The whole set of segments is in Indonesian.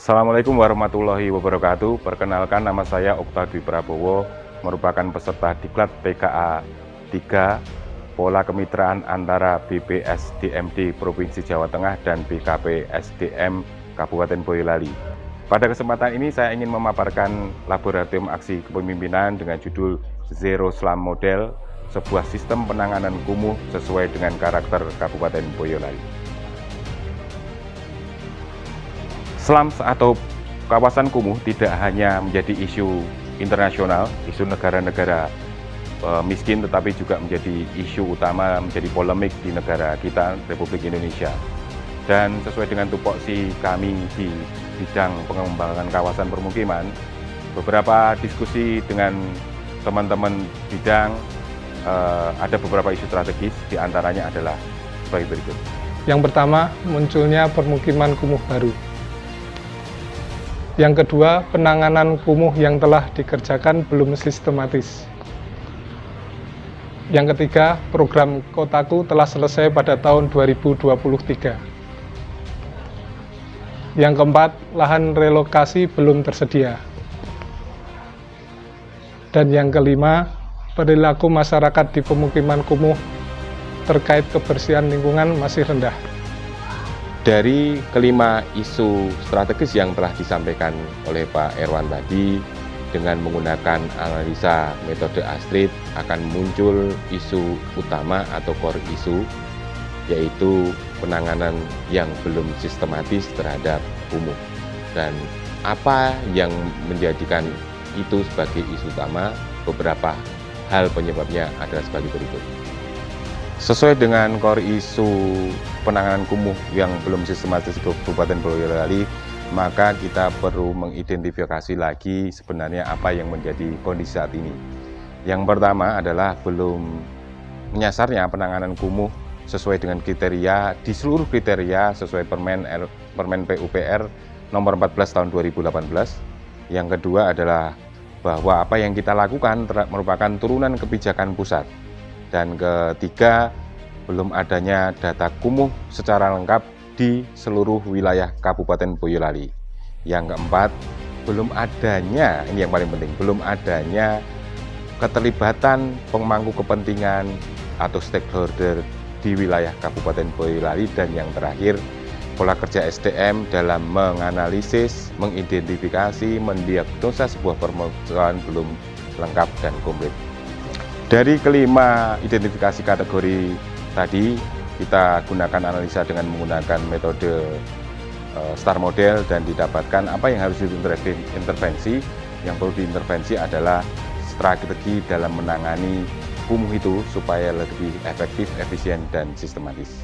Assalamualaikum warahmatullahi wabarakatuh. Perkenalkan, nama saya Okta Dwi Prabowo, merupakan peserta Diklat PKA 3 Pola Kemitraan antara BPSDMD Provinsi Jawa Tengah dan BKP SDM Kabupaten Boyolali. Pada kesempatan ini saya ingin memaparkan laboratorium aksi kepemimpinan dengan judul Zero Slum Model, sebuah sistem penanganan kumuh sesuai dengan karakter Kabupaten Boyolali. Slums atau kawasan kumuh tidak hanya menjadi isu internasional, isu negara-negara miskin, tetapi juga menjadi isu utama, menjadi polemik di negara kita, Republik Indonesia. Dan sesuai dengan tupoksi kami di bidang pengembangan kawasan permukiman, beberapa diskusi dengan teman-teman bidang, ada beberapa isu strategis, diantaranya adalah sebagai berikut. Yang pertama, munculnya permukiman kumuh baru. Yang kedua, penanganan kumuh yang telah dikerjakan belum sistematis. Yang ketiga, program Kotaku telah selesai pada tahun 2023. Yang keempat, lahan relokasi belum tersedia. Dan yang kelima, perilaku masyarakat di pemukiman kumuh terkait kebersihan lingkungan masih rendah. Dari kelima isu strategis yang telah disampaikan oleh Pak Erwan tadi, dengan menggunakan analisa metode Astrid akan muncul isu utama atau core isu, yaitu penanganan yang belum sistematis terhadap kumuh. Dan apa yang menjadikan itu sebagai isu utama? Beberapa hal penyebabnya adalah sebagai berikut. Sesuai dengan core isu penanganan kumuh yang belum sistematis di Kabupaten Boyolali, maka kita perlu mengidentifikasi lagi sebenarnya apa yang menjadi kondisi saat ini. Yang pertama adalah belum menyasarnya penanganan kumuh sesuai dengan kriteria, di seluruh kriteria sesuai Permen PUPR nomor 14 tahun 2018. Yang kedua adalah bahwa apa yang kita lakukan merupakan turunan kebijakan pusat. Dan ketiga, belum adanya data kumuh secara lengkap di seluruh wilayah Kabupaten Boyolali. Yang keempat, belum adanya, ini yang paling penting, belum adanya keterlibatan pemangku kepentingan atau stakeholder di wilayah Kabupaten Boyolali. Dan yang terakhir, pola kerja SDM dalam menganalisis, mengidentifikasi, mendiagnosa sebuah permasalahan belum lengkap dan komplit. Dari kelima identifikasi kategori tadi, kita gunakan analisa dengan menggunakan metode STAR model dan didapatkan apa yang harus diintervensi. Yang perlu diintervensi adalah strategi dalam menangani kumuh itu supaya lebih efektif, efisien, dan sistematis.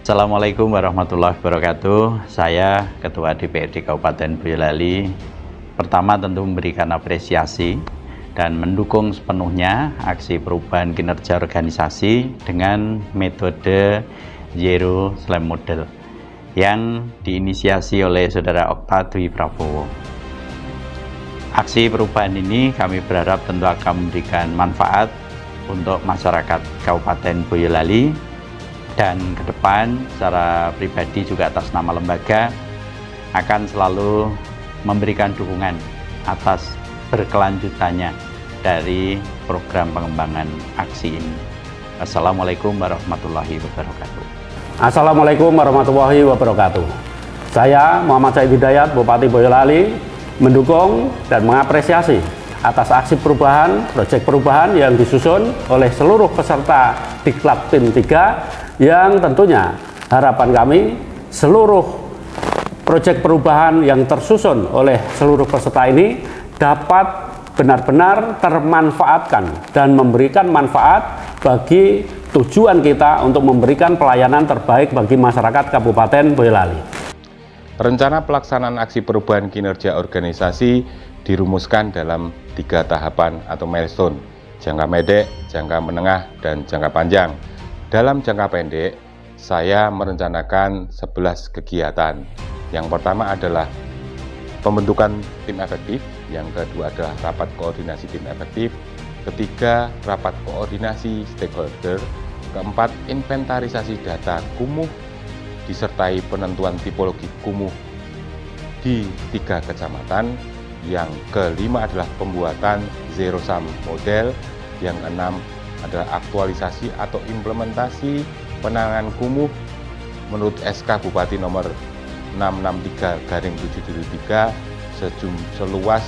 Assalamualaikum warahmatullahi wabarakatuh. Saya Ketua DPRD Kabupaten Boyolali. Pertama tentu memberikan apresiasi dan mendukung sepenuhnya aksi perubahan kinerja organisasi dengan metode Zero Slum Model yang diinisiasi oleh Saudara Okta Dwi Prabowo. Aksi perubahan ini kami berharap tentu akan memberikan manfaat untuk masyarakat Kabupaten Boyolali, dan ke depan secara pribadi juga atas nama lembaga akan selalu memberikan dukungan atas berkelanjutannya dari program pengembangan aksi ini. Assalamualaikum warahmatullahi wabarakatuh. Assalamualaikum warahmatullahi wabarakatuh. Saya Muhammad Said Hidayat, Bupati Boyolali, mendukung dan mengapresiasi atas aksi perubahan, proyek perubahan yang disusun oleh seluruh peserta Diklat PIM 3, yang tentunya harapan kami seluruh proyek perubahan yang tersusun oleh seluruh peserta ini dapat benar-benar termanfaatkan dan memberikan manfaat bagi tujuan kita untuk memberikan pelayanan terbaik bagi masyarakat Kabupaten Boyolali. Rencana pelaksanaan aksi perubahan kinerja organisasi dirumuskan dalam 3 tahapan atau milestone: jangka pendek, jangka menengah, dan jangka panjang. Dalam jangka pendek, saya merencanakan 11 kegiatan. Yang pertama adalah pembentukan tim efektif, yang kedua adalah rapat koordinasi tim efektif, ketiga rapat koordinasi stakeholder, keempat inventarisasi data kumuh disertai penentuan tipologi kumuh di 3 kecamatan. Yang kelima adalah pembuatan zero sum model. Yang keenam adalah aktualisasi atau implementasi penanganan kumuh menurut SK Bupati nomor 663/773 seluas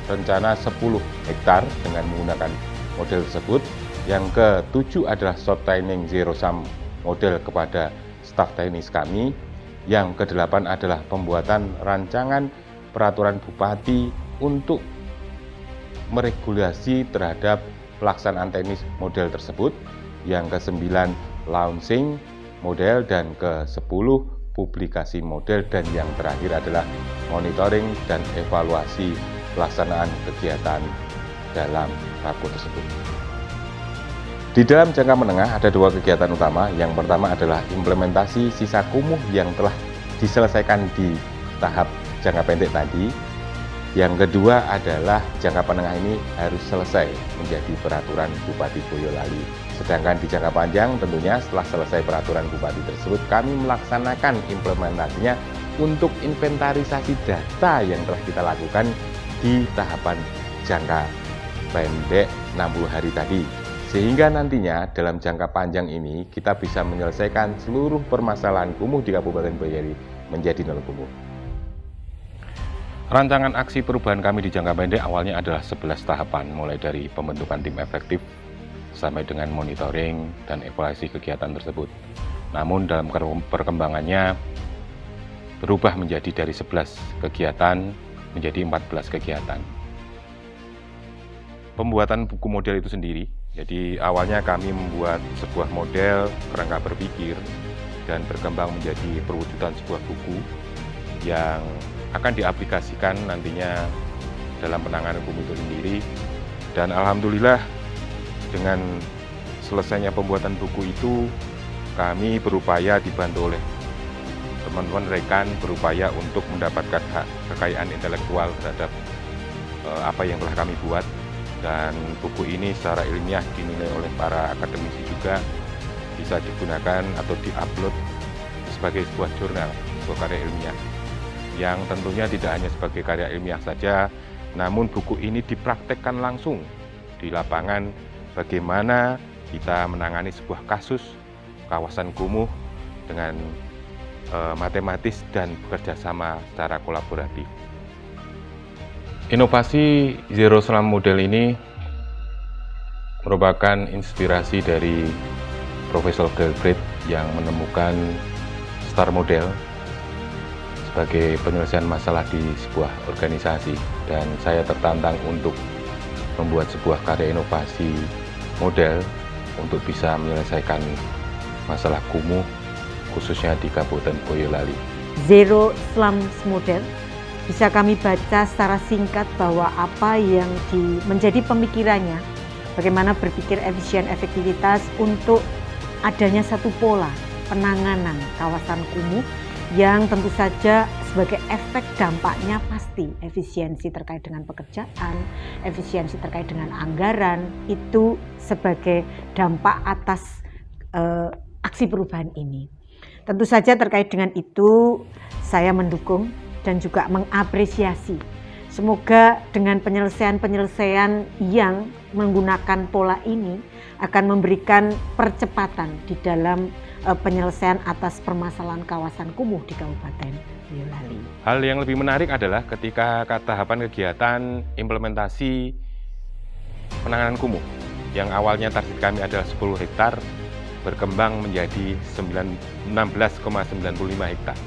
rencana 10 hektar dengan menggunakan model tersebut. Yang ketujuh adalah short training zero sum model kepada staf teknis kami. Yang kedelapan adalah pembuatan rancangan peraturan bupati untuk meregulasi terhadap pelaksanaan teknis model tersebut. Yang kesembilan launching model, dan ke-10 publikasi model, dan yang terakhir adalah monitoring dan evaluasi pelaksanaan kegiatan dalam rapor tersebut. Di dalam jangka menengah ada 2 kegiatan utama. Yang pertama adalah implementasi sisa kumuh yang telah diselesaikan di tahap jangka pendek tadi. Yang kedua adalah jangka menengah ini harus selesai menjadi peraturan Bupati Boyolali. Sedangkan di jangka panjang tentunya setelah selesai peraturan Bupati tersebut, kami melaksanakan implementasinya untuk inventarisasi data yang telah kita lakukan di tahapan jangka pendek 60 hari tadi. Sehingga nantinya dalam jangka panjang ini kita bisa menyelesaikan seluruh permasalahan kumuh di Kabupaten Boyolali menjadi nol kumuh. Rancangan aksi perubahan kami di jangka pendek awalnya adalah 11 tahapan, mulai dari pembentukan tim efektif sampai dengan monitoring dan evaluasi kegiatan tersebut. Namun dalam perkembangannya berubah menjadi dari 11 kegiatan menjadi 14 kegiatan. Pembuatan buku model itu sendiri, jadi awalnya kami membuat sebuah model kerangka berpikir dan berkembang menjadi perwujudan sebuah buku yang akan diaplikasikan nantinya dalam penanganan kumuh itu sendiri. Dan alhamdulillah dengan selesainya pembuatan buku itu, kami berupaya dibantu oleh teman-teman rekan berupaya untuk mendapatkan hak kekayaan intelektual terhadap apa yang telah kami buat. Dan buku ini secara ilmiah dinilai oleh para akademisi juga bisa digunakan atau diupload sebagai sebuah jurnal, sebuah karya ilmiah yang tentunya tidak hanya sebagai karya ilmiah saja, namun buku ini dipraktekkan langsung di lapangan bagaimana kita menangani sebuah kasus kawasan kumuh dengan matematis dan bekerja sama secara kolaboratif. Inovasi Zero Slum Model ini merupakan inspirasi dari Profesor Galbraith yang menemukan STAR Model sebagai penyelesaian masalah di sebuah organisasi, dan saya tertantang untuk membuat sebuah karya inovasi model untuk bisa menyelesaikan masalah kumuh khususnya di Kabupaten Boyolali. Zero Slum Model bisa kami baca secara singkat bahwa apa yang menjadi pemikirannya, bagaimana berpikir efisien efektivitas untuk adanya satu pola penanganan kawasan kumuh yang tentu saja sebagai efek dampaknya pasti efisiensi terkait dengan pekerjaan, efisiensi terkait dengan anggaran, itu sebagai dampak atas aksi perubahan ini. Tentu saja terkait dengan itu saya mendukung dan juga mengapresiasi. Semoga dengan penyelesaian-penyelesaian yang menggunakan pola ini akan memberikan percepatan di dalam penyelesaian atas permasalahan kawasan kumuh di Kabupaten Boyolali. Hal yang lebih menarik adalah ketika tahapan kegiatan implementasi penanganan kumuh yang awalnya target kami adalah 10 hektar berkembang menjadi 16,95 hektar.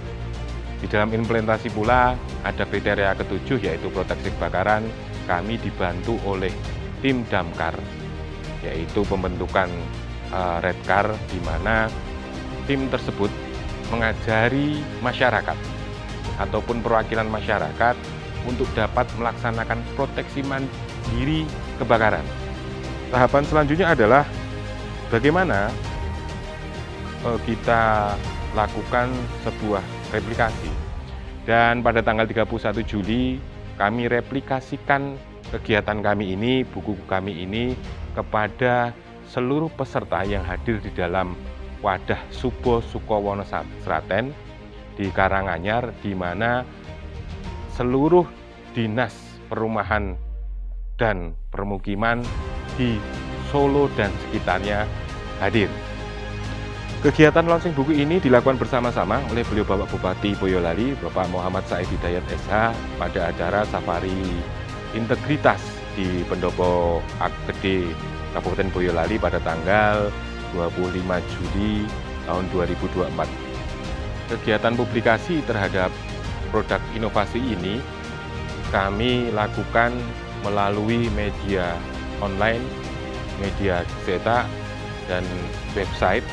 Di dalam implementasi pula ada kriteria ketujuh, yaitu proteksi kebakaran. Kami dibantu oleh tim damkar, yaitu pembentukan redkar, di mana tim tersebut mengajari masyarakat ataupun perwakilan masyarakat untuk dapat melaksanakan proteksi mandiri kebakaran. Tahapan selanjutnya adalah bagaimana kita lakukan sebuah replikasi, dan pada tanggal 31 Juli kami replikasikan kegiatan kami ini, buku kami ini kepada seluruh peserta yang hadir di dalam wadah Subo Sukowono Sraten di Karanganyar, di mana seluruh dinas perumahan dan permukiman di Solo dan sekitarnya hadir. Kegiatan launching buku ini dilakukan bersama-sama oleh beliau Bapak Bupati Boyolali, Bapak Muhammad Said Hidayat SH, pada acara Safari Integritas di Pendopo Gede, Kabupaten Boyolali pada tanggal 25 Juli tahun 2024. Kegiatan publikasi terhadap produk inovasi ini kami lakukan melalui media online, media cetak, dan website.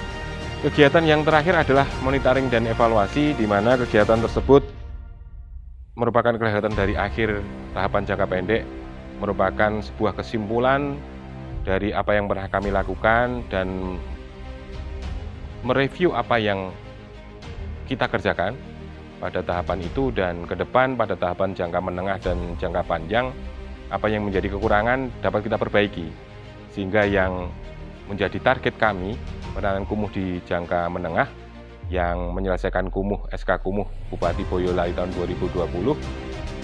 Kegiatan yang terakhir adalah monitoring dan evaluasi, di mana kegiatan tersebut merupakan kegiatan dari akhir tahapan jangka pendek, merupakan sebuah kesimpulan dari apa yang pernah kami lakukan dan mereview apa yang kita kerjakan pada tahapan itu, dan ke depan pada tahapan jangka menengah dan jangka panjang apa yang menjadi kekurangan dapat kita perbaiki, sehingga yang menjadi target kami penanganan kumuh di jangka menengah yang menyelesaikan kumuh SK Kumuh Bupati Boyolali tahun 2020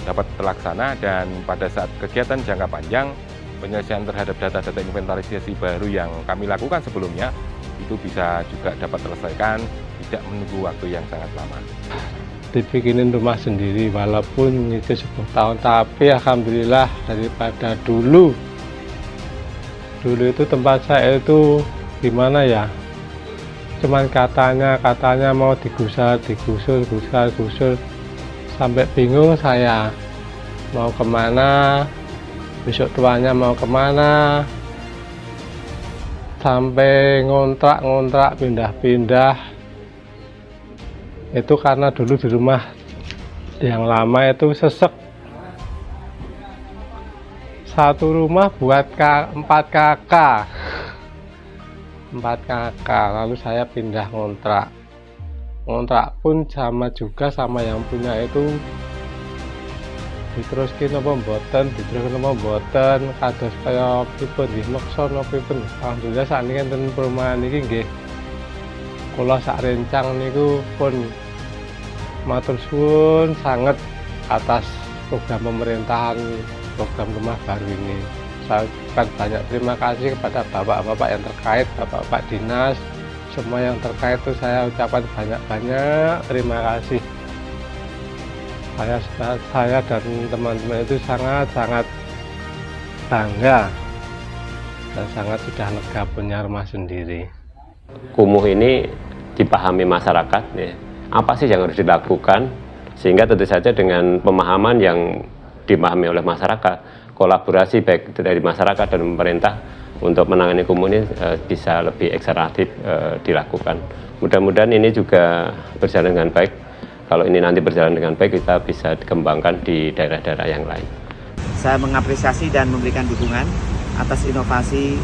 dapat terlaksana, dan pada saat kegiatan jangka panjang penyelesaian terhadap data-data inventarisasi baru yang kami lakukan sebelumnya itu bisa juga dapat terselesaikan, tidak menunggu waktu yang sangat lama. Dibikinin rumah sendiri walaupun itu 10 tahun, tapi alhamdulillah daripada dulu itu tempat saya itu gimana ya, cuman katanya mau digusur sampai bingung saya mau kemana, besok tuanya mau kemana, sampai ngontrak pindah-pindah. Itu karena dulu di rumah yang lama itu sesek, satu rumah buat 4 kakak, lalu saya pindah ngontrak pun sama juga sama yang punya itu diteruskin apa mboten kados kaya pripun nggih meksa napa pripun. Alhamdulillah sakniki enten perumahan iki nggih kula sak rencang niku pun matur suwun sangat atas program pemerintahan, program rumah baru ini. Saya ucapkan banyak terima kasih kepada bapak-bapak yang terkait, bapak-bapak dinas, semua yang terkait itu saya ucapkan banyak-banyak terima kasih. Saya dan teman-teman itu sangat bangga dan sangat sudah lega punya rumah sendiri. Kumuh ini dipahami masyarakat, ya. Apa sih yang harus dilakukan, sehingga tentu saja dengan pemahaman yang dipahami oleh masyarakat, kolaborasi baik dari masyarakat dan pemerintah untuk menangani kumuh ini bisa lebih ekstraktif dilakukan. Mudah-mudahan ini juga berjalan dengan baik. Kalau ini nanti berjalan dengan baik, kita bisa dikembangkan di daerah-daerah yang lain. Saya mengapresiasi dan memberikan dukungan atas inovasi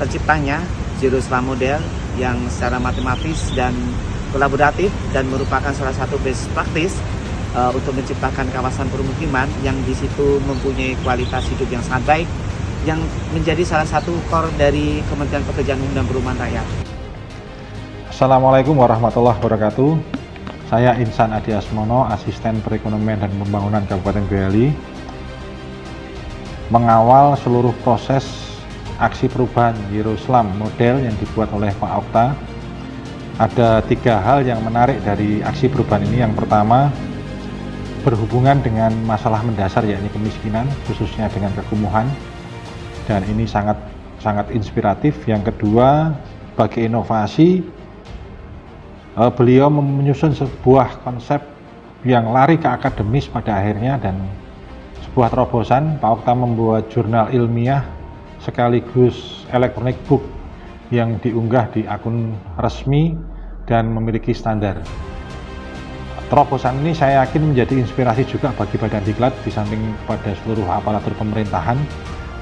terciptanya Zero Slum Model yang secara matematis dan kolaboratif dan merupakan salah satu best practice untuk menciptakan kawasan permukiman yang di situ mempunyai kualitas hidup yang sangat baik, yang menjadi salah satu core dari Kementerian Pekerjaan Umum dan Perumahan Rakyat. Assalamualaikum warahmatullahi wabarakatuh. Saya Insan Adi Asmono, Asisten Perekonomian dan Pembangunan Kabupaten Boyolali, mengawal seluruh proses aksi perubahan Zero Slum Model yang dibuat oleh Pak Okta. Ada 3 hal yang menarik dari aksi perubahan ini. Yang pertama, berhubungan dengan masalah mendasar, yakni kemiskinan, khususnya dengan kekumuhan, dan ini sangat inspiratif. Yang kedua, bagi inovasi, beliau menyusun sebuah konsep yang lari ke akademis pada akhirnya, dan sebuah terobosan. Pak Okta membuat jurnal ilmiah sekaligus electronic book yang diunggah di akun resmi dan memiliki standar. Terobosan ini saya yakin menjadi inspirasi juga bagi Badan Diklat di samping kepada seluruh aparatur pemerintahan,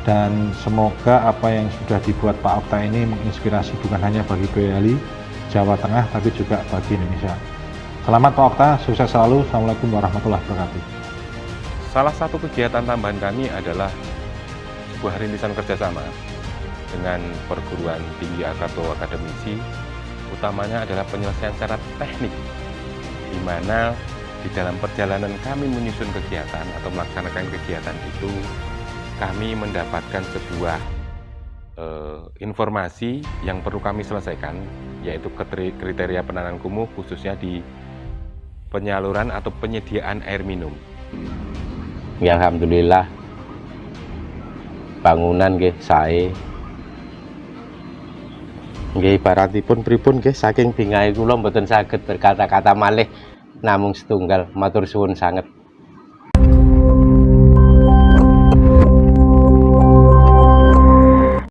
dan semoga apa yang sudah dibuat Pak Okta ini menginspirasi bukan hanya bagi Boyolali, Jawa Tengah, tapi juga bagi Indonesia. Selamat Pak Okta, sukses selalu. Assalamualaikum warahmatullahi wabarakatuh. Salah satu kegiatan tambahan kami adalah sebuah rintisan kerjasama dengan perguruan tinggi atau akademisi, utamanya adalah penyelesaian secara teknik, di mana di dalam perjalanan kami menyusun kegiatan atau melaksanakan kegiatan itu, kami mendapatkan sebuah informasi yang perlu kami selesaikan, yaitu kriteria penanganan kumuh khususnya di penyaluran atau penyediaan air minum. Ya, alhamdulillah bangunan nggih sae. Nggih ibaratipun pripun nggih saking bingahe kula mboten saged berkata-kata malih namung setunggal. Matur suwun sanget.